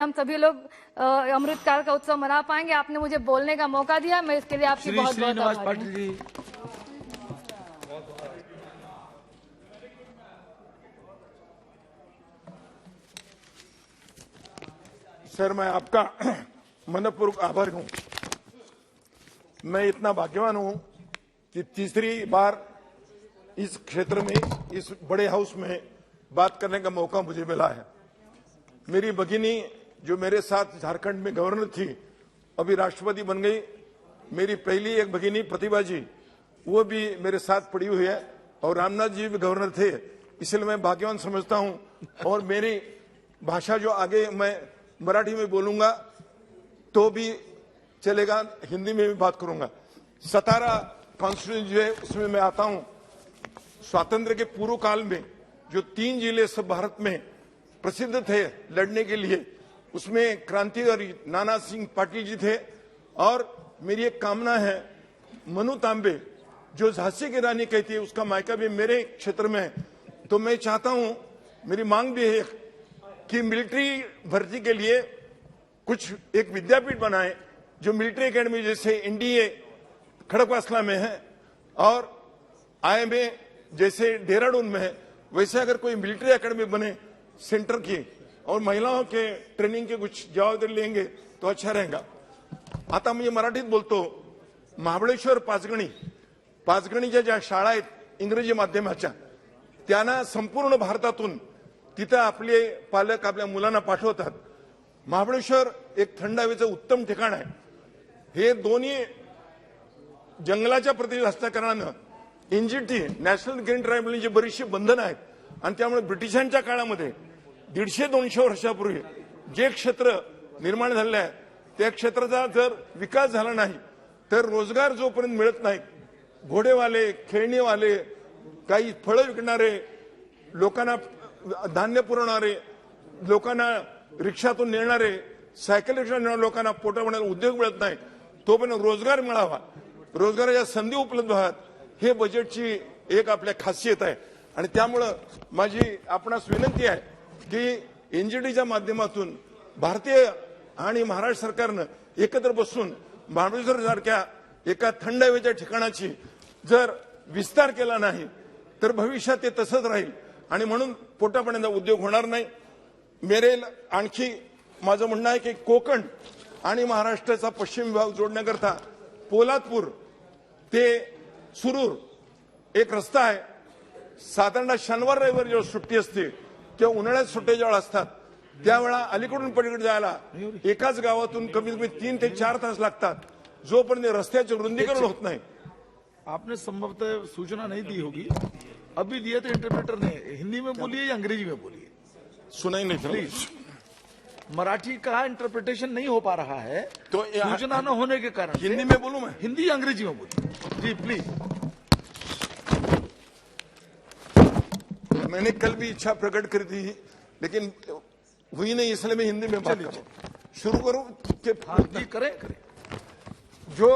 हम सभी लोग अमृतकाल का उत्सव मना पाएंगे। आपने मुझे बोलने का मौका दिया, मैं इसके लिए आपकी बहुत बहुत आभारी हूं। सर, मैं आपका मनपूर्वक आभारी हूं। मैं इतना भाग्यवान हूं कि तीसरी बार इस क्षेत्र में, इस बड़े हाउस में बात करने का मौका मुझे मिला है। मेरी भगिनी जो मेरे साथ झारखंड में गवर्नर थी, अभी राष्ट्रपति बन गई। मेरी पहली एक भगिनी प्रतिभा जी, वो भी मेरे साथ पड़ी हुई है, और रामनाथ जी भी गवर्नर थे। इसलिए मैं भाग्यवान समझता हूं। और मेरी भाषा जो आगे मैं मराठी में बोलूंगा तो भी चलेगा, हिंदी में भी बात करूंगा। सतारा कॉन्स्टिट्यूएंसी जो है उसमें मैं आता हूं। स्वातंत्र के पूर्व काल में जो 3 जिले सब भारत में प्रसिद्ध थे लड़ने के लिए, उसमें क्रांतिकारी नाना सिंह पाटिल जी थे। और मेरी एक कामना है, मनु तांबे जो झांसी की रानी कहती है, उसका मायका भी मेरे क्षेत्र में है। तो मैं चाहता हूं, मेरी मांग भी है कि मिलिट्री भर्ती के लिए कुछ एक विद्यापीठ बनाए, जो मिलिट्री एकेडमी जैसे एनडीए खड़गवासला में है और आईएमए जैसे देहरादून में है, वैसे अगर कोई मिलिट्री एकेडमी बने सेंटर की, और महिलाओं के ट्रेनिंग के कुछ जबाबदारी लेंगे तो अच्छा रहेगा। आता म्हणजे मराठीत बोलतो। महाबळेश्वर पाचगणीच्या ज्या शाळा आहेत इंग्रजी माध्यमाच्या, त्यांना संपूर्ण भारतातून तिथे आपले पालक आपल्या मुलांना पाठवतात। महाबळेश्वर एक थंड हवेचं उत्तम ठिकाण आहे। हे दोन्ही जंगलाच्या प्रदेश असल्याकारणानं एनजीटी नॅशनल ग्रीन ट्रायबलची बरीचशी बंधनं आहेत, आणि त्यामुळे ब्रिटिशांच्या काळामध्ये 150-200 वर्षापूर्वी जे क्षेत्र निर्माण झाले आहे, त्या क्षेत्राचा जर विकास झाला नाही तर रोजगार जोपर्यंत मिळत नाही, घोडेवाले, खेळणीवाले, काही फळं विकणारे, लोकांना धान्य पुरवणारे, लोकांना रिक्षातून नेणारे, सायकल रिक्षा नेणारे लोकांना पोटापाण्याला उद्योग मिळत नाही, तोपर्यंत रोजगार मिळावा, रोजगाराच्या संधी उपलब्ध व्हाव्यात, हे बजेटची एक आपल्या खासियत आहे। आणि त्यामुळे माझी आपणास विनंती आहे की एनजीटीच्या माध्यमातून भारतीय आणि महाराष्ट्र सरकारनं एकत्र बसून महाबळेश्वर सारख्या एका थंड हवेच्या ठिकाणाची जर विस्तार केला नाही तर भविष्यात ते तसंच राहील, आणि म्हणून पोटापाण्याचा उद्योग होणार नाही। मेरे आणखी माझं म्हणणं आहे की कोकण आणि महाराष्ट्राचा पश्चिम विभाग जोडण्याकरता पोलादपूर ते सुरूर एक रस्ता आहे। साधारण शनिवार रविवार जेव्हा सुट्टी असते किंवा उन्हाळ्यात सुट्टे जेव्हा असतात, त्यावेळा अलीकडून पलीकडे जायला एकाच गावातून कमीत कमी 3 ते 4 तास लागतात, जोपर्यंत रस्त्याचे रुंदीकरण होत नाही। आपने संभवतः सूचना नहीं दी होगी, अभी दिए थे इंटरप्रेटर ने। हिंदी में बोलिए या अंग्रेजी में बोलिए, सुनाई नहीं प्लीज। मराठी का इंटरप्रिटेशन नहीं हो पा रहा है, तो सूचना न होने के कारण हिंदी में बोलूं मैं? हिंदी या अंग्रेजी में बोलिए जी, प्लीज। मैंने कल भी इच्छा प्रकट करी थी, लेकिन हुई नहीं, इसलिए मैं हिंदी में बात करूं। शुरू करूं कि जी करें। जो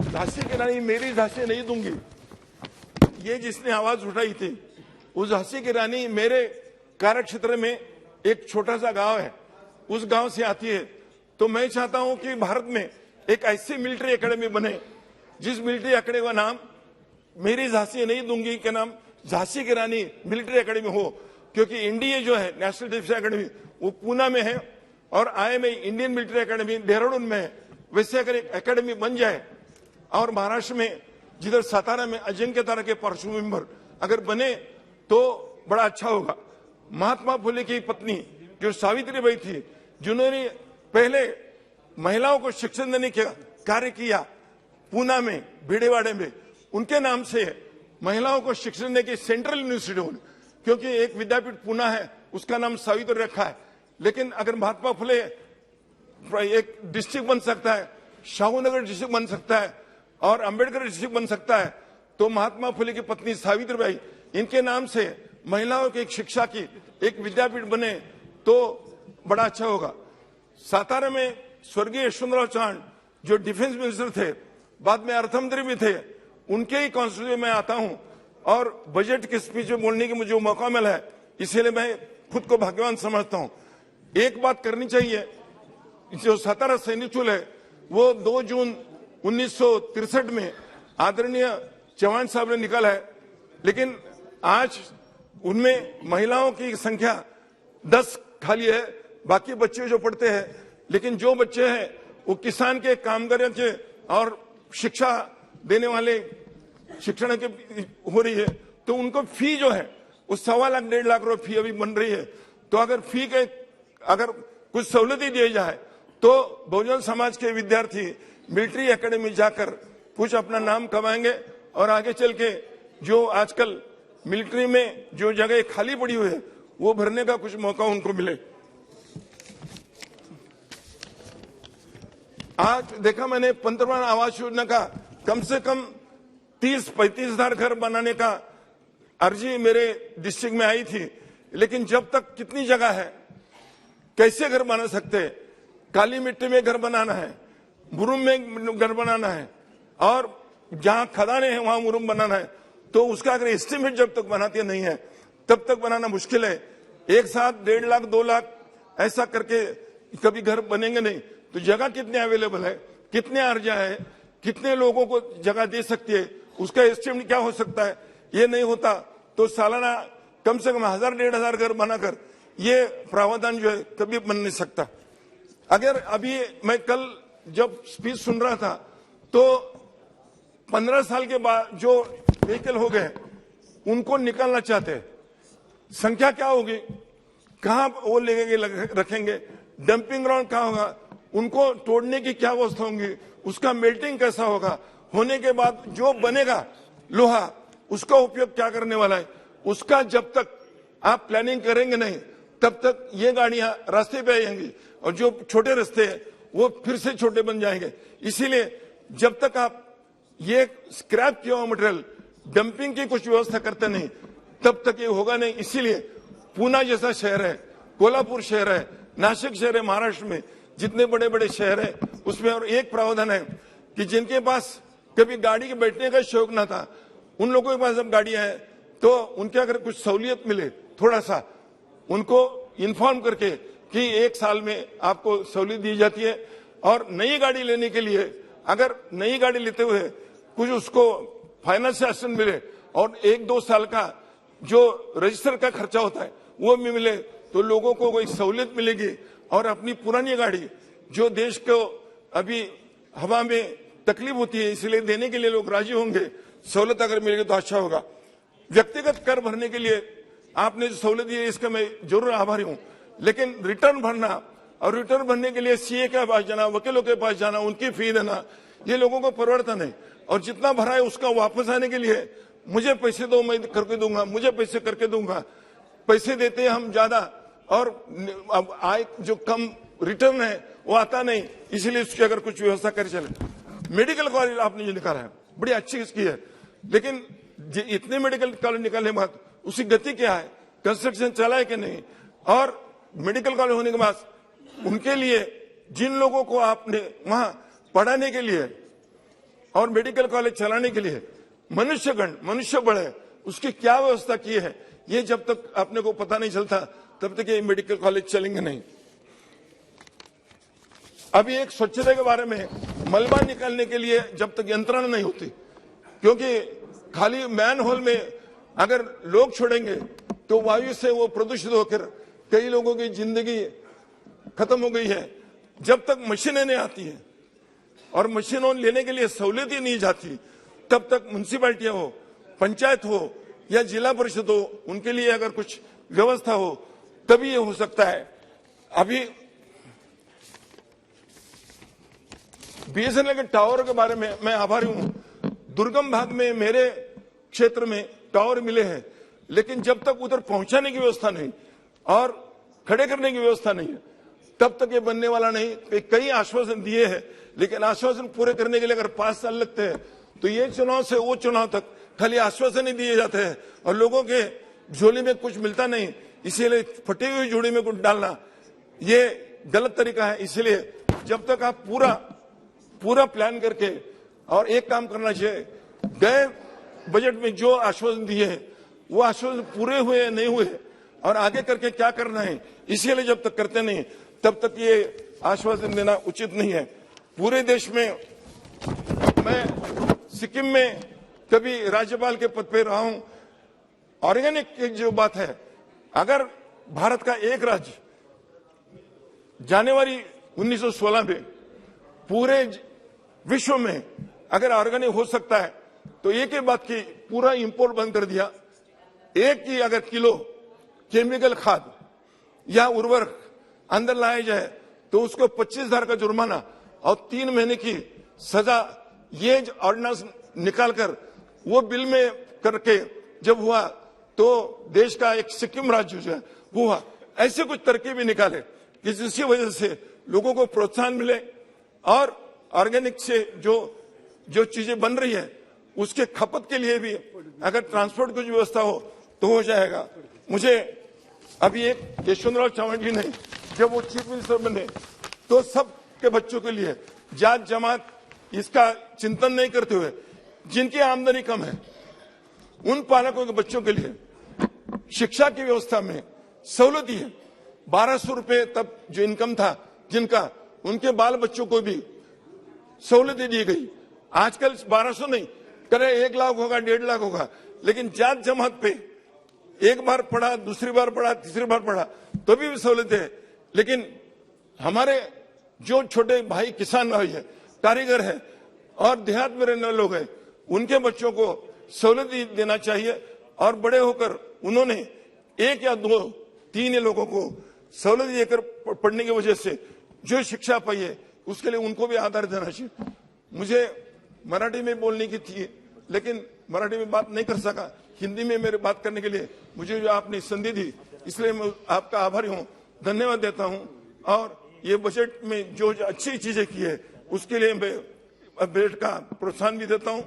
झांसी की रानी मेरी झांसी नहीं दूंगी, ये जिसने आवाज उठाई थी, उस झांसी की रानी मेरे कार्यक्षेत्र में एक छोटा सा गांव है, उस गांव से आती है। तो मैं चाहता हूं कि भारत में एक ऐसी मिलिट्री एकेडमी बने, जिस मिलिट्री एकेडमी का नाम मेरी झांसी नहीं दूंगी के नाम झांसी की रानी मिलिट्री एकेडमी हो, क्योंकि एनडीए जो है नेशनल डिफेंस एकेडमी वो पूना में है, और IMA Indian military academy Dehradun में है। वैसे अगर एक एकेडमी बन जाए, और महाराष्ट्र में जिधर सातारा में अजिंक्य तारा के पार्श्वभूमि पर अगर बने तो बड़ा अच्छा होगा। महात्मा फुले की पत्नी जो सावित्रीबाई थी, जिन्होंने पहले महिलाओं को शिक्षण देने का कार्य किया पूना में, भिडेवाड़े में, उनके नाम से महिलाओं को शिक्षण देने की सेंट्रल यूनिवर्सिटी होगी, क्योंकि एक विद्यापीठ पूना है, उसका नाम सावित्री रखा है। लेकिन अगर महात्मा फुले एक डिस्ट्रिक्ट बन सकता है, शाहूनगर डिस्ट्रिक्ट बन सकता है, और अंबेडकर डिस्ट्रिक्ट बन सकता है, तो महात्मा फुले की पत्नी सावित्रीबाई, इनके नाम से महिलाओं की एक शिक्षा की एक विद्यापीठ बने तो बड़ा अच्छा होगा। सातारा में स्वर्गीय यशवंतराव चौहान जो डिफेंस मिनिस्टर थे, बाद में अर्थमंत्री भी थे, उनके ही कॉन्स्टिट्यूएंसी में आता हूं, और बजट की स्पीच में बोलने की मुझे मौका मिला है, इसीलिए मैं खुद को भाग्यवान समझता हूं। एक बात करनी चाहिए, जो सातारा सैनिक स्कूल है वो 2 जून 1963 में आदरणीय चौहान साहब ने निकाला है, लेकिन आज उनमें महिलाओं की संख्या 10 खाली है, बाकी बच्चे जो पढ़ते हैं, लेकिन जो बच्चे हैं वो किसान के, कामगार के और शिक्षा देने वाले शिक्षण के हो रही है, तो उनको फी जो है वो 1.25 लाख 1.5 लाख रुपए फी अभी बन रही है। तो अगर फी के अगर कुछ सहूलतें दी जाए तो बहुजन समाज के विद्यार्थी मिलिट्री एकेडमी जाकर कुछ अपना नाम कमाएंगे और आगे चल के जो आजकल मिलिट्री में जो जगह खाली पड़ी हुई है वो भरने का कुछ मौका उनको मिले। आज देखा मैंने पंतप्रधान आवास योजना का कम से कम 30-35 हजार घर बनाने का अर्जी मेरे डिस्ट्रिक्ट में आई थी, लेकिन जब तक कितनी जगह है, कैसे घर बना सकते हैं? काली मिट्टी में घर बनाना है, मुरुम में घर बनाना है, और जहां खदाने हैं वहां मुरुम बनाना है, तो उसका अगर एस्टिमेट जब तक बनाते नहीं है तब तक बनाना मुश्किल है। एक साथ 1.5 लाख 2 लाख ऐसा करके कभी घर बनेंगे नहीं। तो जगह कितने अवेलेबल है, कितने अर्जा है, कितने लोगों को जगह दे सकती है, उसका एस्टिमेट क्या हो सकता है, ये नहीं होता तो सालाना कम से कम 1000-1500 घर बनाकर ये प्रावधान जो है कभी बन नहीं सकता। अगर अभी मैं कल जब स्पीच सुन रहा था तो 15 साल के बाद जो व्हीकल हो गए उनको निकालना चाहते हैं, संख्या क्या होगी, कहां वो लेके रखेंगे, डंपिंग ग्राउंड कहां होगा, उनको तोड़ने की क्या व्यवस्था होंगी, उसका मेल्टिंग कैसा होगा, होने के बाद जो बनेगा लोहा उसका उपयोग क्या करने वाला है, उसका जब तक आप प्लानिंग करेंगे नहीं तब तक ये गाड़ियां रास्ते पे आएंगी और जो छोटे रास्ते हैं वो फिर से छोटे बन जाएंगे। इसीलिए जब तक आप ये स्क्रैप किया हुआ मटेरियल डंपिंग की कुछ व्यवस्था करते नहीं तब तक ये होगा नहीं। इसीलिए पूना जैसा शहर है, कोल्हापुर शहर है, नासिक शहर है, महाराष्ट्र में जितने बड़े बड़े शहर है उसमें और एक प्रावधान है कि जिनके पास कभी गाड़ी के बैठने का शौक ना था उन लोगों के पास जब गाड़ियां हैं तो उनके अगर कुछ सहूलियत मिले, थोड़ा सा उनको इन्फॉर्म करके कि 1 साल में आपको सहूलियत दी जाती है, और नई गाड़ी लेने के लिए अगर नई गाड़ी लेते हुए कुछ उसको फाइनेंस असिस्टेंस मिले और 1-2 साल का जो रजिस्टर का खर्चा होता है वो भी मिले तो लोगों को कोई सहूलियत मिलेगी। और अपनी पुरानी गाड़ी जो देश को अभी हवा में तकलीफ होती है इसलिए देने के लिए लोग राजी होंगे, सहूलत अगर मिलेगी तो अच्छा होगा। व्यक्तिगत कर भरने के लिए आपने जो सहूलत दी है इसका मैं जरूर आभारी हूं, लेकिन रिटर्न भरना और रिटर्न भरने के लिए सीए के पास जाना, वकीलों के पास जाना, उनकी फी देना, ये लोगों को परवड़ता नहीं। और जितना भरा है उसका वापस आने के लिए मुझे पैसे दो, मैं करके दूंगा, मुझे पैसे करके दूंगा, पैसे देते हैं हम ज्यादा और अब आय जो कम रिटर्न है वो आता नहीं, इसलिए उसकी अगर कुछ व्यवस्था कर चले। मेडिकल कॉलेज आपने जो निकाला है बड़ी अच्छी इसकी है, लेकिन इतने मेडिकल कॉलेज निकालने के बाद उसकी गति क्या है, कंस्ट्रक्शन चला है कि नहीं, और मेडिकल कॉलेज होने के बाद उनके लिए जिन लोगों को आपने वहां पढ़ाने के लिए और मेडिकल कॉलेज चलाने के लिए मनुष्य बल है उसकी क्या व्यवस्था की है, ये जब तक अपने को पता नहीं चलता तब तक ये मेडिकल कॉलेज चलेंगे नहीं। अभी एक स्वच्छता के बारे में, मलबा निकालने के लिए जब तक यंत्रणा नहीं होती, क्योंकि खाली मैन होल में अगर लोग छोड़ेंगे तो वायु से वो प्रदूषित होकर कई लोगों की जिंदगी खत्म हो गई है। जब तक मशीनें नहीं आती है और मशीनों लेने के लिए सहूलियत ही नहीं जाती तब तक म्युनिसिपैलिटियां हो, पंचायत हो या जिला परिषद हो, उनके लिए अगर कुछ व्यवस्था हो तभी ये हो सकता है। अभी बीएसएनएल के टावर के बारे में मैं आभारी हूं। दुर्गम भाग में मेरे क्षेत्र में टावर मिले हैं, लेकिन जब तक उधर पहुंचाने की व्यवस्था नहीं और खड़े करने की व्यवस्था नहीं है तब तक ये बनने वाला नहीं। कई आश्वासन दिए हैं, लेकिन आश्वासन पूरे करने के लिए अगर 5 साल लगते हैं तो ये चुनाव से वो चुनाव तक खाली आश्वासन ही दिए जाते हैं और लोगों के झोली में कुछ मिलता नहीं। इसीलिए फटी हुई झोली में कुछ डालना ये गलत तरीका है। इसलिए जब तक आप पूरा प्लान करके, और एक काम करना चाहिए, गए बजट में जो आश्वासन दिए हैं वो आश्वासन पूरे हुए नहीं हुए और आगे करके क्या करना है इसीलिए जब तक करते नहीं तब तक ये आश्वासन देना उचित नहीं है। पूरे देश में, मैं सिक्किम में कभी राज्यपाल के पद पे रहा हूं, ऑर्गेनिक की जो बात है, अगर भारत का एक राज्य जनवरी 1916 में पूरे विश्व में अगर ऑर्गेनिक हो सकता है तो एक ही बात की पूरा इंपोर्ट बंद कर दिया। एक की अगर किलो केमिकल खाद या उर्वरक अंदर लाया जाए तो उसको 25,000 का जुर्माना और 3 महीने की सजा, ये ऑर्डिनेंस निकालकर वो बिल में करके जब हुआ तो देश का एक सिक्किम राज्य जो है वो हुआ। ऐसे कुछ तरकीबें निकाले कि जिसकी वजह से लोगों को प्रोत्साहन मिले और ऑर्गेनिक से जो चीजें बन रही है उसके खपत के लिए भी अगर ट्रांसपोर्ट की व्यवस्था हो तो हो जाएगा। मुझे अभी एक यशवंतराव चव्हाण जी ने जब वो चीफ मिनिस्टर बने तो सबके बच्चों के लिए जात जमात इसका चिंतन नहीं करते हुए जिनकी आमदनी कम है उन पालकों के बच्चों के लिए शिक्षा की व्यवस्था में सहूलत दी है। 1200 रुपए तब जो इनकम था जिनका, उनके बाल बच्चों को भी सहूलतें दी गई। आजकल 1200 नहीं करे 1 लाख होगा, 1.5 लाख होगा, लेकिन जात जमात पे एक बार पढ़ा, दूसरी बार पढ़ा, तीसरी बार पढ़ा तो भी सहूलतें है। लेकिन हमारे जो छोटे भाई किसान भाई है, कारीगर है और देहात में रहने लोग हैं, उनके बच्चों को सहूलत देना चाहिए और बड़े होकर उन्होंने 1 या 2, 3 लोगों को सहूलत देकर पढ़ने की वजह से जो शिक्षा पाई है उसके लिए उनको भी आधार देना चाहिए। मुझे मराठी में बोलने की थी लेकिन मराठी में बात नहीं कर सका, हिंदी में मेरे बात करने के लिए मुझे जो आपने संधि दी इसलिए मैं आपका आभारी हूँ, धन्यवाद देता हूँ। और ये बजट में जो अच्छी चीजें की है उसके लिए मैं बजट का प्रोत्साहन भी देता हूँ,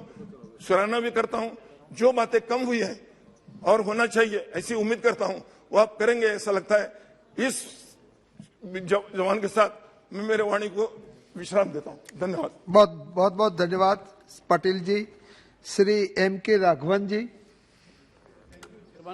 सराहना भी करता हूँ। जो बातें कम हुई है और होना चाहिए ऐसी उम्मीद करता हूँ वो आप करेंगे ऐसा लगता है। इस जवान के साथ मैं मेरे वाणी को विश्राम देता हूँ। धन्यवाद। बहुत बहुत धन्यवाद पाटिल जी। श्री M.K. राघवन जी।